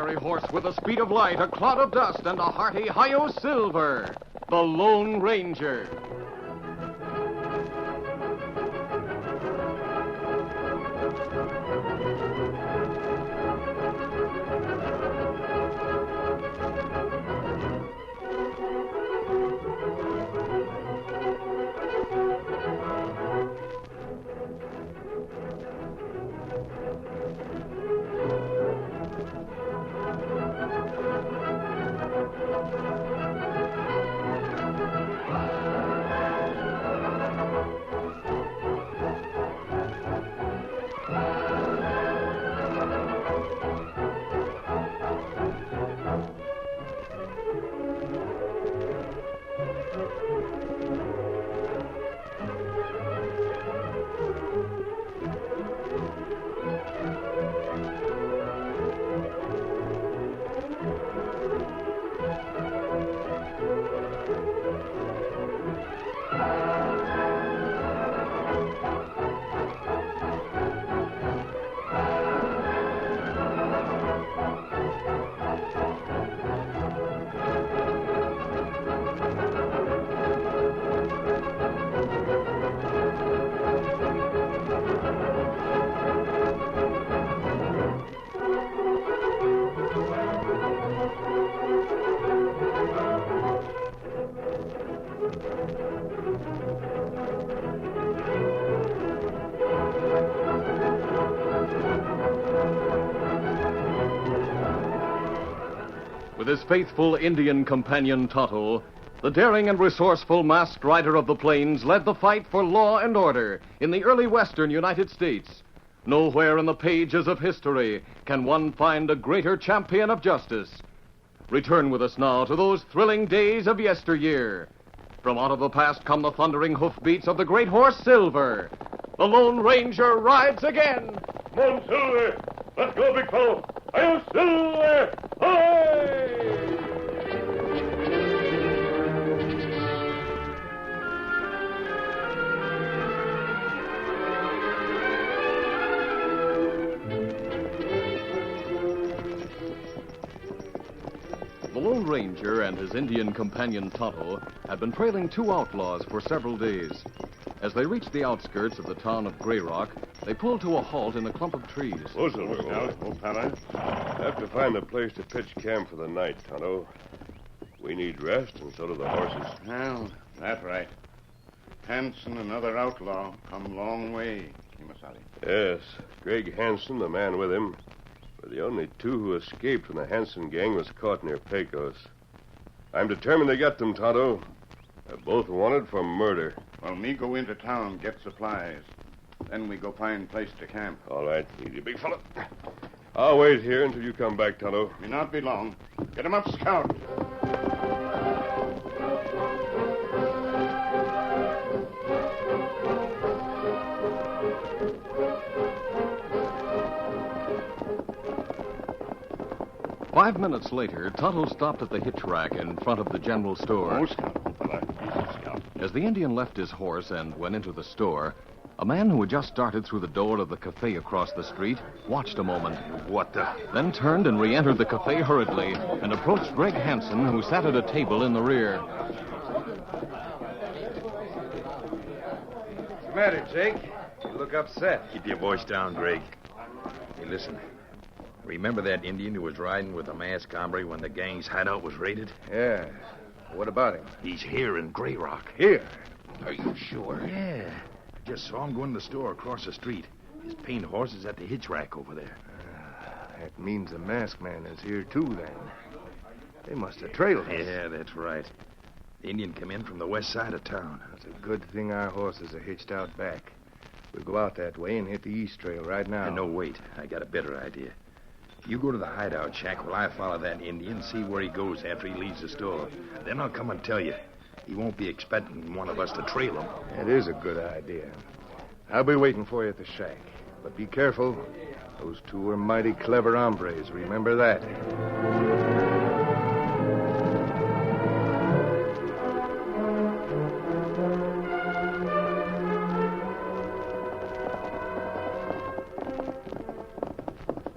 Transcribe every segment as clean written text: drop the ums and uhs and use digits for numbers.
fiery horse with the speed of light, a cloud of dust, and a hearty hi-yo silver, the Lone Ranger. With his faithful Indian companion Tonto, the daring and resourceful masked rider of the plains led the fight for law and order in the early western United States. Nowhere in the pages of history can one find a greater champion of justice. Return with us now to those thrilling days of yesteryear. From out of the past come the thundering hoofbeats of the great horse Silver. The Lone Ranger rides again. Come on, Silver. Let's go, big fellow. Hi-yo, Silver! Hi! The Lone Ranger and his Indian companion Tonto had been trailing two outlaws for several days. As they reached the outskirts of the town of Grey Rock, they pulled to a halt in a clump of trees. Oh, Silver. Old fella. Have to find a place to pitch camp for the night, Tonto. We need rest, and so do the horses. Well, that's right. Hanson, another outlaw, come a long way, Kimasabi. Yes, Greg Hanson, the man with him, were the only two who escaped when the Hanson gang was caught near Pecos. I'm determined to get them, Tonto. They're both wanted for murder. Well, me go into town, get supplies. Then we go find place to camp. All right, easy, big fella. I'll wait here until you come back, Tonto. May not be long. Get him up, Scout. Five minutes later, Tonto stopped at the hitch rack in front of the general store. Oh, Scout, old fella. Easy, Scout. As the Indian left his horse and went into the store, a man who had just started through the door of the cafe across the street watched a moment. What the? Then turned and re-entered the cafe hurriedly and approached Greg Hanson, who sat at a table in the rear. What's the matter, Jake? You look upset. Keep your voice down, Greg. Hey, listen. Remember that Indian who was riding with the masked hombre when the gang's hideout was raided? Yeah. What about him? He's here in Grey Rock. Here? Are you sure? Yeah. I just saw him go in the store across the street. His paint horse is at the hitch rack over there. That means the masked man is here, too, then. They must have trailed us. Yeah, that's right. The Indian came in from the west side of town. It's a good thing our horses are hitched out back. We'll go out that way and hit the east trail right now. No, wait. I got a better idea. You go to the hideout shack while I follow that Indian, see where he goes after he leaves the store. Then I'll come and tell you. He won't be expecting one of us to trail him. That is a good idea. I'll be waiting for you at the shack. But be careful. Those two are mighty clever hombres. Remember that.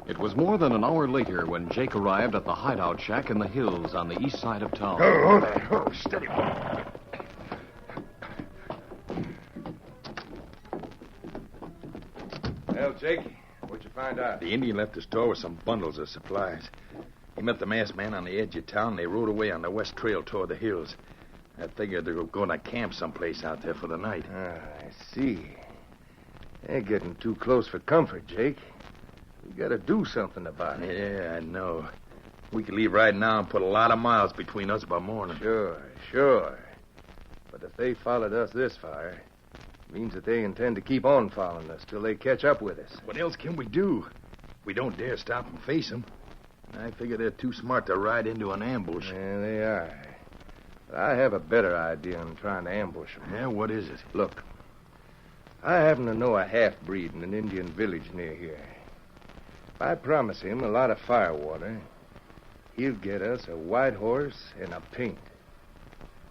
It It was more than an hour later when Jake arrived at the hideout shack in the hills on the east side of town. Oh, there. Oh, steady. Well, Jake, what'd you find out? The Indian left the store with some bundles of supplies. He met the masked man on the edge of town, and they rode away on the west trail toward the hills. I figured they were going to camp someplace out there for the night. I see. They're getting too close for comfort, Jake. We gotta do something about it. Yeah, I know. We could leave right now and put a lot of miles between us by morning. Sure. But if they followed us this far, it means that they intend to keep on following us till they catch up with us. What else can we do? We don't dare stop and face them. I figure they're too smart to ride into an ambush. Yeah, they are. But I have a better idea than trying to ambush them. Yeah, what is it? Look, I happen to know a half-breed in an Indian village near here. If I promise him a lot of firewater, he'll get us a white horse and a paint.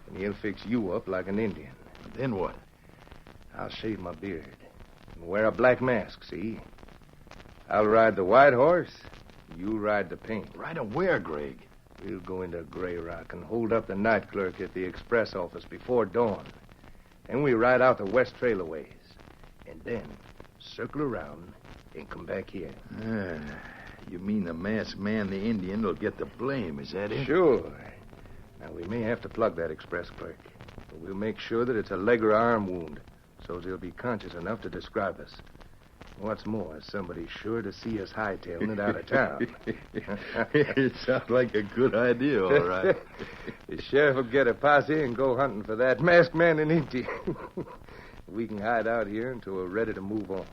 And he'll fix you up like an Indian. Then what? I'll shave my beard and wear a black mask, see? I'll ride the white horse, you ride the paint. Ride where, Greg? We'll go into Grey Rock and hold up the night clerk at the express office before dawn. Then we ride out the west trail a ways. And then circle around and come back here. You mean the masked man, the Indian, will get the blame, is that it? Sure. Now, we may have to plug that express clerk. But we'll make sure that it's a leg or arm wound, so he'll be conscious enough to describe us. What's more, somebody's sure to see us hightailing it out of town. It sounds like a good idea, all right. The sheriff will get a posse and go hunting for that masked man in Indian. We can hide out here until we're ready to move on.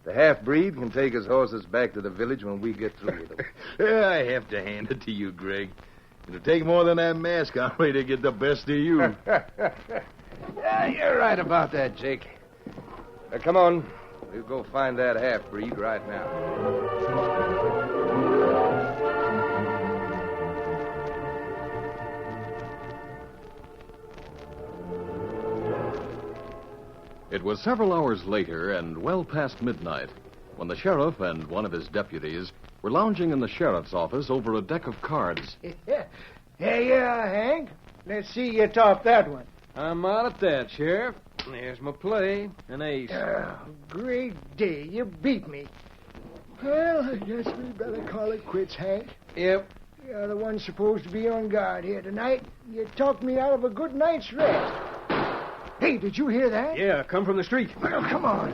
The half-breed can take his horses back to the village when we get through with them. I have to hand it to you, Greg. It'll take more than that mask on me to get the best of you. Yeah, you're right about that, Jake. Now, come on. We'll go find that half-breed right now. It was several hours later and well past midnight when the sheriff and one of his deputies were lounging in the sheriff's office over a deck of cards. Hey, Hank. Let's see you top that one. I'm out at that, Sheriff. There's my play, an ace. Great day. You beat me. Well, I guess we better call it quits, Hank. Yep. You're the one supposed to be on guard here tonight. You talked me out of a good night's rest. Hey, did you hear that? Yeah, come from the street. Well, come on.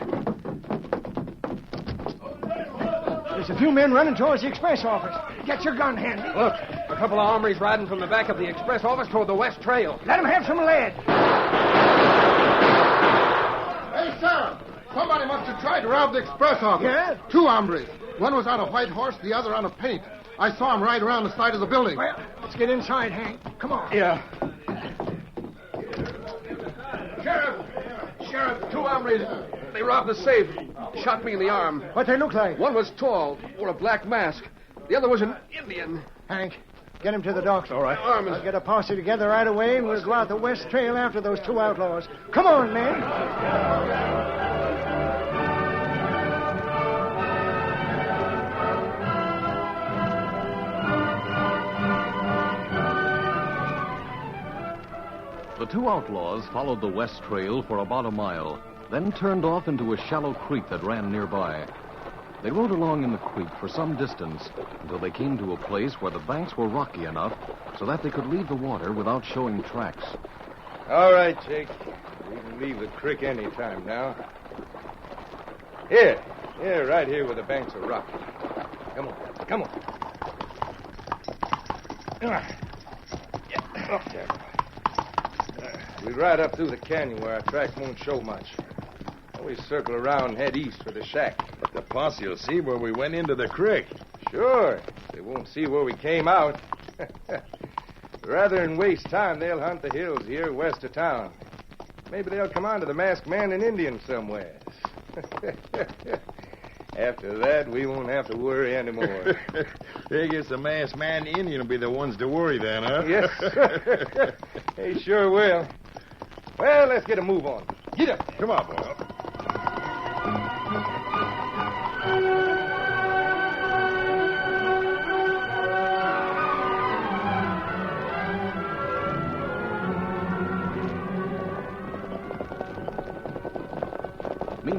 There's a few men running towards the express office. Get your gun handy. Look, a couple of hombres riding from the back of the express office toward the west trail. Let them have some lead. Hey, Sheriff, somebody must have tried to rob the express office. Yeah? 2 hombres. One was on a white horse, the other on a paint. I saw him ride around the side of the building. Well, let's get inside, Hank. Come on. Yeah. Sheriff, 2 hombres. They robbed the safe. Shot me in the arm. What they look like? One was tall, wore a black mask. The other was an Indian. Hank, get him to the doctor. All right. I'll get a posse together right away, and we'll go out the west trail after those 2 outlaws. Come on, men. The 2 outlaws followed the west trail for about a mile, then turned off into a shallow creek that ran nearby. They rode along in the creek for some distance until they came to a place where the banks were rocky enough so that they could leave the water without showing tracks. All right, Jake. We can leave the creek any time now. Here, right here where the banks are rocky. Come on. Up there. We ride up through the canyon where our tracks won't show much. Then we circle around and head east for the shack. But the posse will see where we went into the creek. Sure. They won't see where we came out. Rather than waste time, they'll hunt the hills here west of town. Maybe they'll come on to the masked man and Indian somewhere. After that, we won't have to worry anymore. I guess the masked man and the Indian will be the ones to worry then, huh? Yes. They sure will. Well, let's get a move on. Get up. Come on, boy.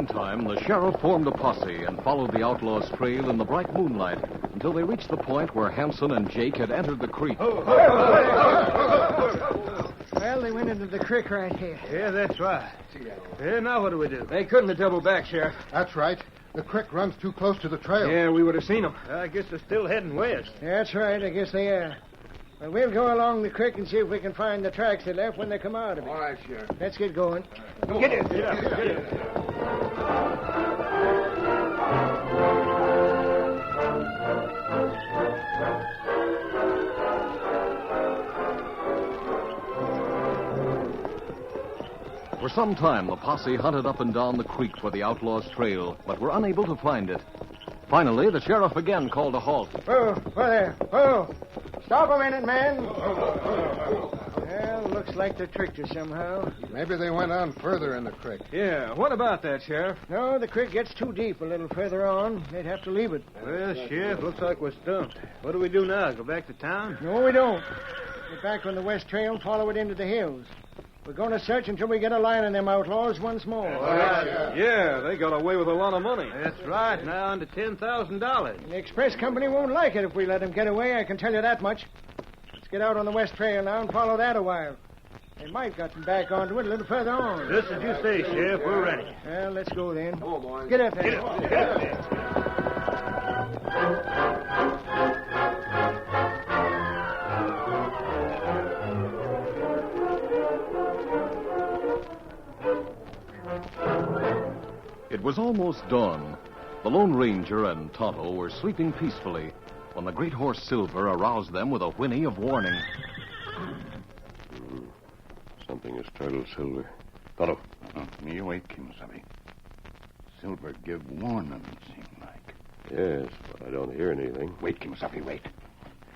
meantime, the sheriff formed a posse and followed the outlaws' trail in the bright moonlight until they reached the point where Hanson and Jake had entered the creek. Well, they went into the creek right here. Yeah, that's right. Yeah, now what do we do? They couldn't have doubled back, Sheriff. That's right. The creek runs too close to the trail. Yeah, we would have seen them. I guess they're still heading west. That's right. I guess they are. Well, we'll go along the creek and see if we can find the tracks they left when they come out of it. All right, Sheriff. Let's get going. Get it. For some time, the posse hunted up and down the creek for the outlaws' trail, but were unable to find it. Finally, the sheriff again called a halt. Whoa, there. Whoa. Stop a minute, man. Well, looks like they tricked us somehow. Maybe they went on further in the creek. Yeah, what about that, Sheriff? No, the creek gets too deep a little further on. They'd have to leave it. Well, Sheriff, looks like we're stumped. What do we do now? Go back to town? No, we don't. Get back on the west trail and follow it into the hills. We're going to search until we get a line on them outlaws once more. All right. Yeah, they got away with a lot of money. That's right. Now on to $10,000. The express company won't like it if we let them get away, I can tell you that much. Let's get out on the west trail now and follow that a while. They might got them back onto it a little further on. Just as you say, Sheriff. We're ready. Well, let's go then. Come on, boys. Get up there. Get up. It was almost dawn. The Lone Ranger and Tonto were sleeping peacefully when the great horse Silver aroused them with a whinny of warning. Something has startled Silver. Tonto. Me awake, Kimasabi. Silver give warning, seem like. Yes, but I don't hear anything. Wait, Kimasabi, wait.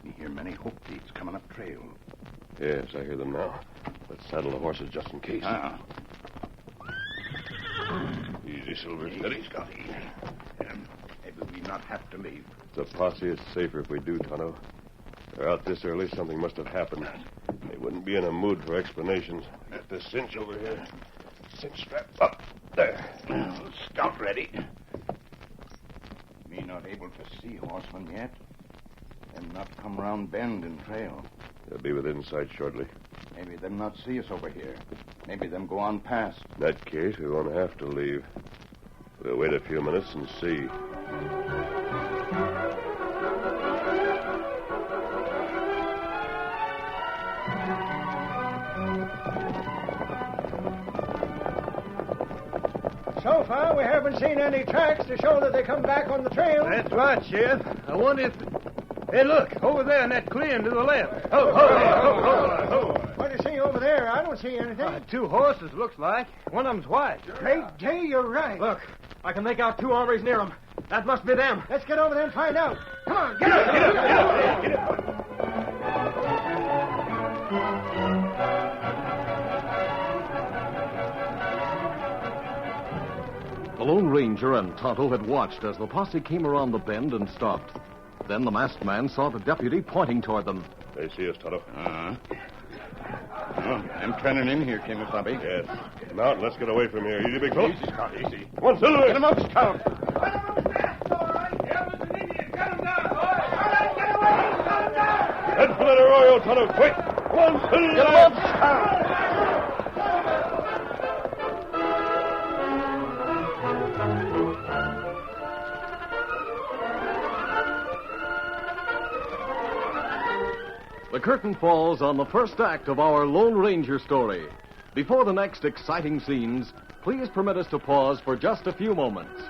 Me hear many hoof beats coming up trail. Yes, I hear them now. Let's saddle the horses just in case. Easy, Silver. Steady, Scotty. Maybe we not have to leave. The posse is safer if we do, Tonto. They're out this early. Something must have happened. They wouldn't be in a mood for explanations. At the cinch over here. Cinch strap up. There. Scout ready. Me not able to see horsemen yet. Them not come round bend and trail. They'll be within sight shortly. Maybe them not see us over here. Maybe them go on past. In that case, we won't have to leave. We'll wait a few minutes and see. So far, we haven't seen any tracks to show that they come back on the trail. That's right, Sheriff. I wonder if... Hey, look, over there in that clearing to the left. What do you see over there? I don't see anything. Two horses, looks like. One of them's white. Great day, you're right. Look, I can make out two hombres near them. That must be them. Let's get over there and find out. Come on, get up. Get up. The Lone Ranger and Tonto had watched as the posse came around the bend and stopped. Then the masked man saw the deputy pointing toward them. They see us, Tonto. I'm turning in here, Kimasabi. Yes. Come out and let's get away from here. Easy, big fellow. Easy, Scout, easy. Come on, Silver. Get him up, Scout. Head for that arroyo, Tonto. Quick. Come on, Silver. Get him up, Scout. The curtain falls on the first act of our Lone Ranger story. Before the next exciting scenes, please permit us to pause for just a few moments.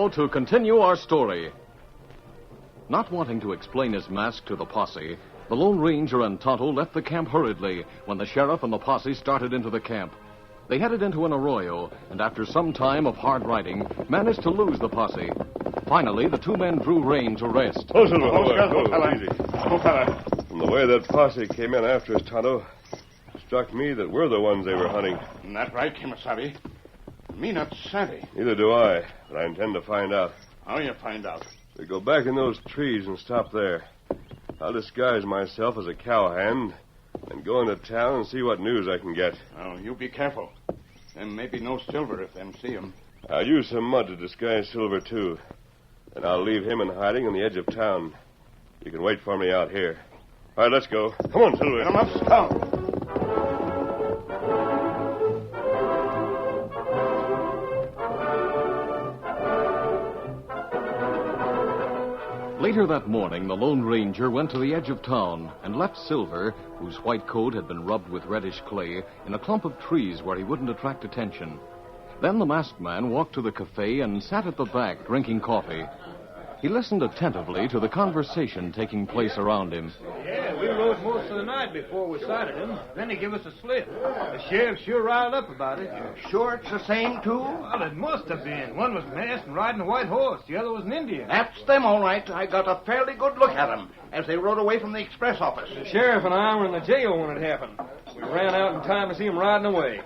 now to continue our story. Not wanting to explain his mask to the posse, the Lone Ranger and Tonto left the camp hurriedly when the sheriff and the posse started into the camp. They headed into an arroyo, and after some time of hard riding, managed to lose the posse. Finally, the two men drew rein to rest. Oh, Silver, Easy. Oh, fella. From the way that posse came in after us, Tonto, it struck me that we're the ones they were hunting. That right, Kimasabi? Me not savvy. Neither do I, but I intend to find out. How you find out? We go back in those trees and stop there. I'll disguise myself as a cowhand and go into town and see what news I can get. Oh, you be careful. Them maybe no Silver if them see him. I'll use some mud to disguise Silver, too. And I'll leave him in hiding on the edge of town. You can wait for me out here. All right, let's go. Come on, Silver. Get him up, Scout. Later that morning, the Lone Ranger went to the edge of town and left Silver, whose white coat had been rubbed with reddish clay, in a clump of trees where he wouldn't attract attention. Then the masked man walked to the cafe and sat at the back drinking coffee. He listened attentively to the conversation taking place around him. Yeah, we rode most of the night before we sighted him. Then he gave us a slip. The sheriff sure riled up about it. Sure it's the same two? Well, it must have been. One was masked and riding a white horse. The other was an Indian. That's them, all right. I got a fairly good look at them as they rode away from the express office. The sheriff and I were in the jail when it happened. We ran out in time to see him riding away.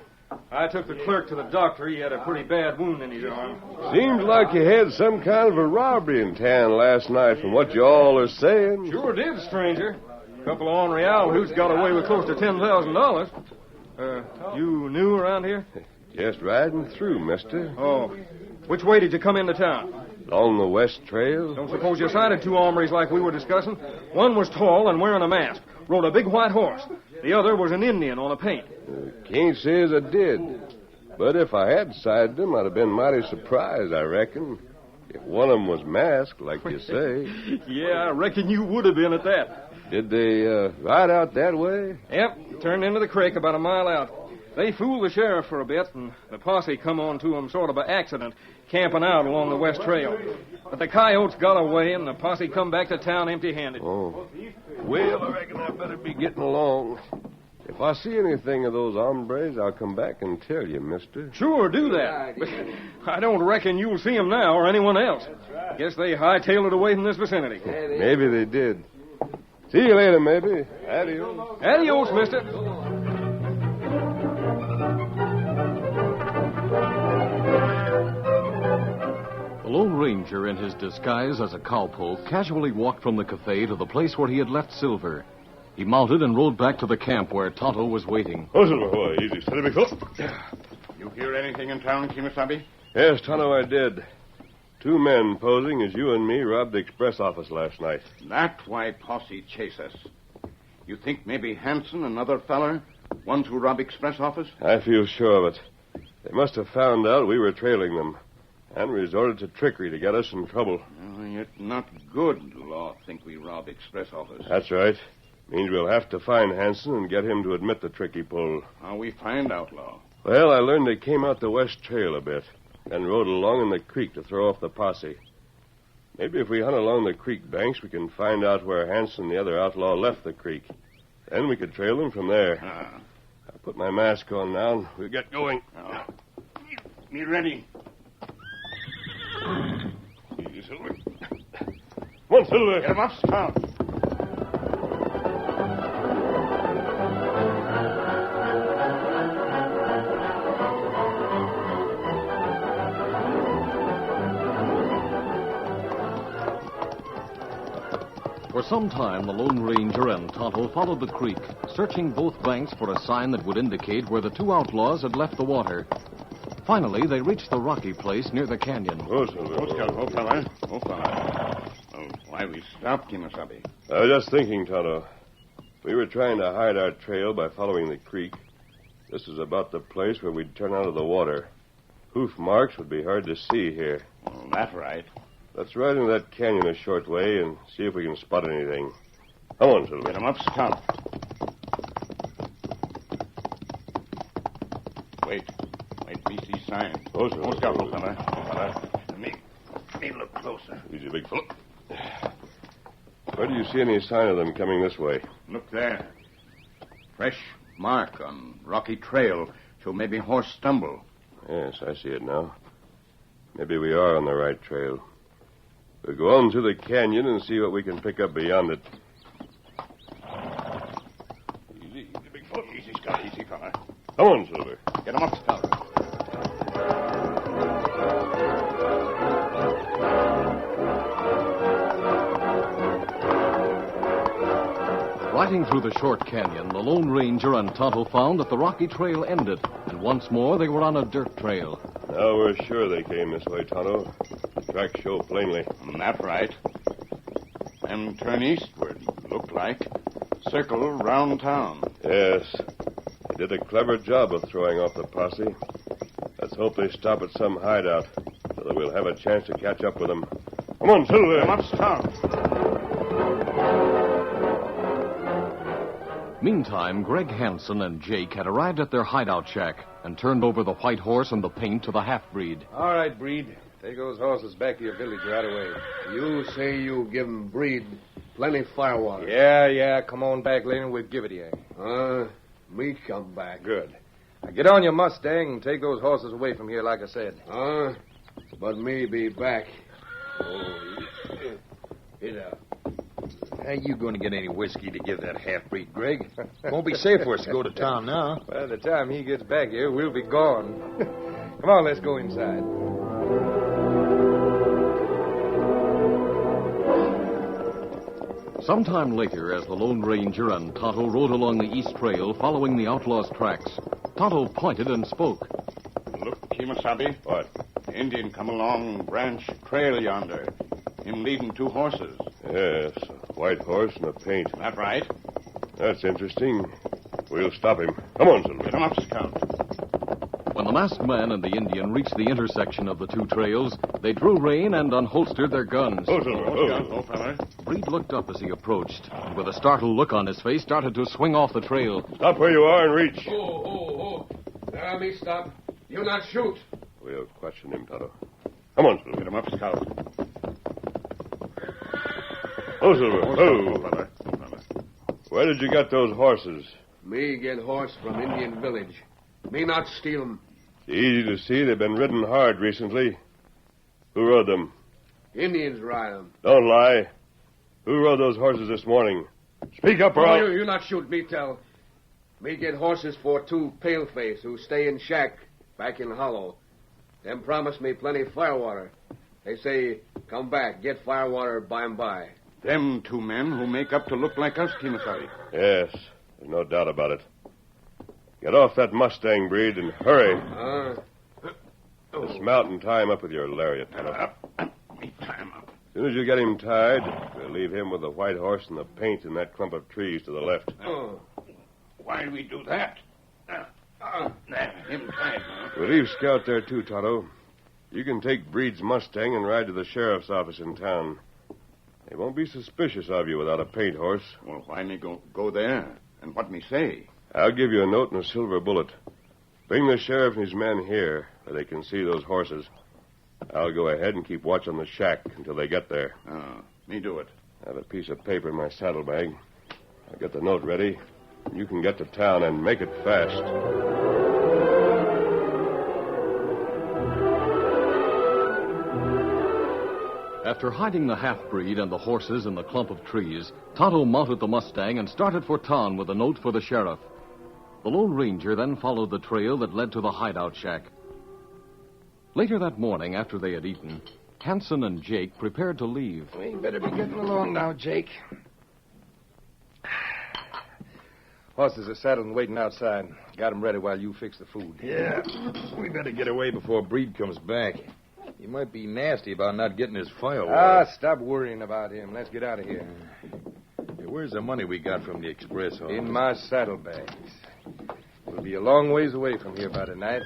I took the clerk to the doctor. He had a pretty bad wound in his arm. Seems like you had some kind of a robbery in town last night from what you all are saying. Sure did, stranger. A couple of ornery owl-hoots got away with close to $10,000. You new around here? Just riding through, mister. Oh. Which way did you come into town? Along the west trail. Don't suppose you sighted two hombres like we were discussing? One was tall and wearing a mask, rode a big white horse. The other was an Indian on a paint. Can't say as I did. But if I had sighted them, I'd have been mighty surprised, I reckon. If one of them was masked, like you say. Yeah, I reckon you would have been at that. Did they ride out that way? Yep, turned into the creek about a mile out. They fooled the sheriff for a bit, and the posse come on to them sort of by accident, camping out along the west trail. But the coyotes got away, and the posse come back to town empty-handed. Oh. Well, I reckon I better be getting along. If I see anything of those hombres, I'll come back and tell you, mister. Sure, do that. But I don't reckon you'll see them now or anyone else. Guess they hightailed it away from this vicinity. Maybe they did. See you later, maybe. Adios. Adios, mister. The Lone Ranger, in his disguise as a cowpoke, casually walked from the cafe to the place where he had left Silver. He mounted and rode back to the camp where Tonto was waiting. Oh, Silver, boy, easy. Steady, big fellow. You hear anything in town, Kimasabi? Yes, Tonto, I did. Two men posing as you and me robbed the express office last night. That's why posse chase us. You think maybe Hanson, another feller, ones who rob express office? I feel sure of it. They must have found out we were trailing them and resorted to trickery to get us in trouble. It's not good, law think we rob express office. That's right. Means we'll have to find Hanson and get him to admit the tricky pull. How we find out, law? Well, I learned they came out the west trail a bit, then rode along in the creek to throw off the posse. Maybe if we hunt along the creek banks, we can find out where Hanson and the other outlaw left the creek. Then we could trail them from there. I'll put my mask on now, and we'll get going. Me ready. Easy, Silver. Come on, Silver. Get him up, Scout. For some time, the Lone Ranger and Tonto followed the creek, searching both banks for a sign that would indicate where the two outlaws had left the water. Finally, they reached the rocky place near the canyon. Oh, Silver. Oh, Scout. Oh, fella. Oh, why we stopped, Kimasabi? I was just thinking, Tonto. We were trying to hide our trail by following the creek. This is about the place where we'd turn out of the water. Hoof marks would be hard to see here. Oh, that's right. Let's ride into that canyon a short way and see if we can spot anything. Come on, Silver. Get him up, Scout. Wait, me see sign. Oh, Silver. Oh, Scout, fella. Me. Let me look closer. Easy, big fellow. Where do you see any sign of them coming this way? Look there. Fresh mark on rocky trail. So maybe horse stumble. Yes, I see it now. Maybe we are on the right trail. We'll go on through the canyon and see what we can pick up beyond it. Easy, big fellow. Easy, Scout. Easy, fella. Come on, Silver. Get him up, Scout. Riding through the short canyon, the Lone Ranger and Tonto found that the rocky trail ended, and once more they were on a dirt trail. Now we're sure they came this way, Tonto. The tracks show plainly. That's right. Then turn eastward, look like. Circle round town. Yes. They did a clever job of throwing off the posse. Let's hope they stop at some hideout, so that we'll have a chance to catch up with them. Come on, Silver. Come up, Scout. Meantime, Greg Hanson and Jake had arrived at their hideout shack and turned over the white horse and the paint to the half-breed. All right, Breed. Take those horses back to your village right away. You say you give 'em Breed plenty firewater. Yeah. Come on back later and we'll give it to you. Me come back. Good. Now get on your Mustang and take those horses away from here, like I said. But me be back. Get out. How you going to get any whiskey to give that half-breed, Greg? Won't be safe for us to go to town now. By the time he gets back here, we'll be gone. Come on, let's go inside. Sometime later, as the Lone Ranger and Tonto rode along the east trail following the outlaws' tracks, Tonto pointed and spoke. Look, Kimasabi. What? Indian come along branch trail yonder. Him leading 2 horses. Yes, a white horse and a paint. That right? That's interesting. We'll stop him. Come on, Silver. Get him up, Scout. When the masked man and the Indian reached the intersection of the 2 trails, they drew rein and unholstered their guns. Oh, Silver. Oh, fella. Breed looked up as he approached, and with a startled look on his face, started to swing off the trail. Stop where you are and reach. Oh. Now, me stop. You not shoot. We'll question him, Tonto. Come on, Silver. Get him up, Scout. Oh, Silver. Oh, Oh. fella. Where did you get those horses? Me get horse from Indian village. Me not steal 'em. Easy to see they've been ridden hard recently. Who rode them? Indians ride 'em. Don't lie. Who rode those horses this morning? Speak up, or I'll... You not shoot me, tell. Me get horses for 2 paleface who stay in shack back in Hollow. Them promise me plenty firewater. They say, come back, get firewater by and by. Them 2 men who make up to look like us, Kimasabi. Yes, there's no doubt about it. Get off that Mustang, Breed, and hurry. Dismount and tie him up with your lariat, Tonto. Me tie him up. As soon as you get him tied, we'll leave him with the white horse and the paint in that clump of trees to the left. Why do we do that? Him tied now. We'll leave Scout there, too, Tonto. You can take Breed's Mustang and ride to the sheriff's office in town. They won't be suspicious of you without a paint horse. Well, why me go there? And what me say? I'll give you a note and a silver bullet. Bring the sheriff and his men here where they can see those horses. I'll go ahead and keep watch on the shack until they get there. Me do it. I have a piece of paper in my saddlebag. I'll get the note ready. You can get to town and make it fast. After hiding the half-breed and the horses in the clump of trees, Tonto mounted the Mustang and started for town with a note for the sheriff. The Lone Ranger then followed the trail that led to the hideout shack. Later that morning, after they had eaten, Hanson and Jake prepared to leave. We better be getting along now, Jake. Horses are saddled and waiting outside. Got 'em ready while you fix the food. Yeah, we better get away before Breed comes back. He might be nasty about not getting his firewater. Stop worrying about him. Let's get out of here. Hey, where's the money we got from the express office? In my saddlebags. We'll be a long ways away from here by tonight.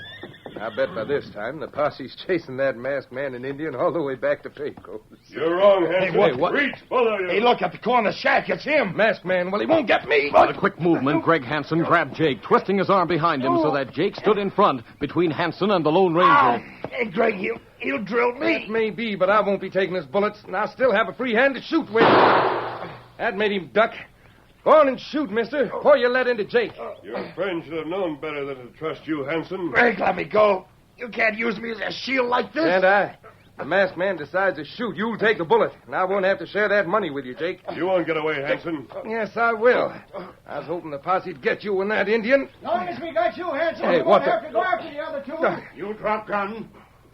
I bet by this time the posse's chasing that masked man and Indian all the way back to Pecos. You're wrong, Hanson. Hey, what? Reach, both of you. Hey, look at the corner shack. It's him. Masked man, well, he won't get me. With a quick movement, Greg Hanson grabbed Jake, twisting his arm behind him so that Jake stood in front between Hanson and the Lone Ranger. Hey, Greg, he'll drill me. That may be, but I won't be taking his bullets, and I'll still have a free hand to shoot with. That made him duck. Go on and shoot, mister, before you let into Jake. Your friend should have known better than to trust you, Hanson. Greg, let me go. You can't use me as a shield like this. And the masked man decides to shoot, you'll take the bullet, and I won't have to share that money with you, Jake. You won't get away, Hanson. Yes, I will. I was hoping the posse'd get you and that Indian. As long as we got you, Hanson, Hey, we what won't have to go after the other two. You drop gun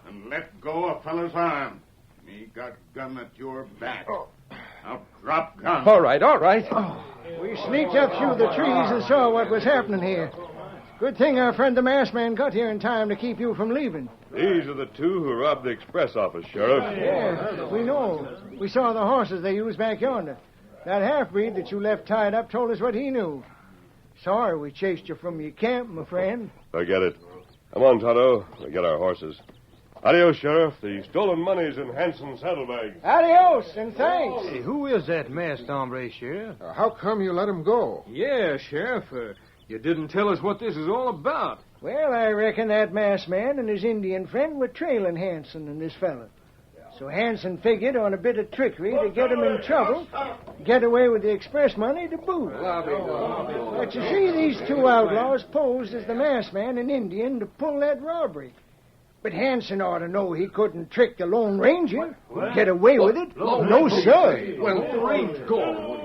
and let go a fellow's arm. Me got gun at your back. Now drop gun. All right. We sneaked up through the trees and saw what was happening here. Good thing our friend the masked man got here in time to keep you from leaving. These are the two who robbed the express office, Sheriff. Yeah, we know. We saw the horses they used back yonder. That half-breed that you left tied up told us what he knew. Sorry we chased you from your camp, my friend. Forget it. Come on, Tonto. We'll get our horses. Adios, Sheriff. The stolen money's in Hanson's saddlebags. Adios, and thanks. Hey, who is that masked hombre, Sheriff? How come you let him go? Yeah, Sheriff. You didn't tell us what this is all about. Well, I reckon that masked man and his Indian friend were trailing Hanson and this fella. So Hanson figured on a bit of trickery to get him in trouble, get away with the express money to boot. But you see, these two outlaws posed as the masked man and Indian to pull that robbery. But Hanson ought to know he couldn't trick the Lone Ranger. Get away with it? No, sir. Well, the range called.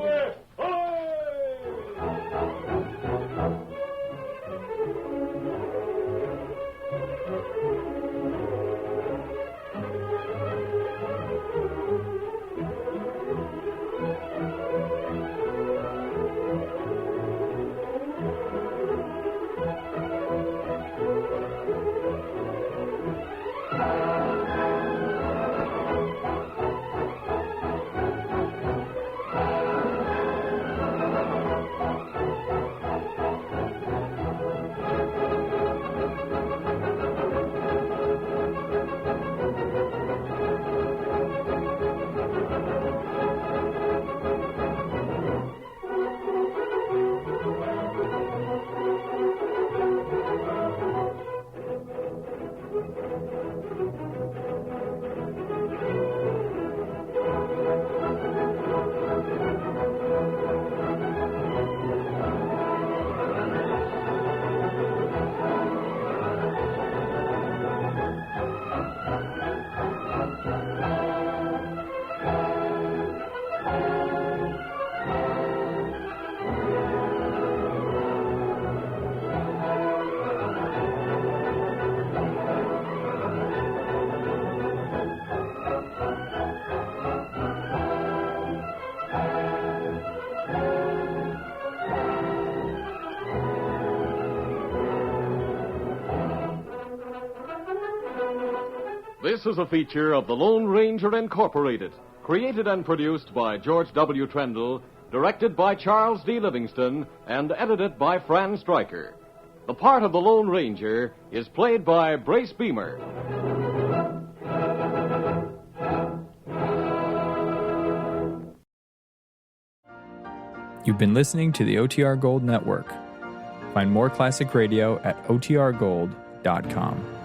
This is a feature of the Lone Ranger Incorporated, created and produced by George W. Trendle, directed by Charles D. Livingston, and edited by Fran Stryker. The part of the Lone Ranger is played by Brace Beamer. You've been listening to the OTR Gold Network. Find more classic radio at otrgold.com.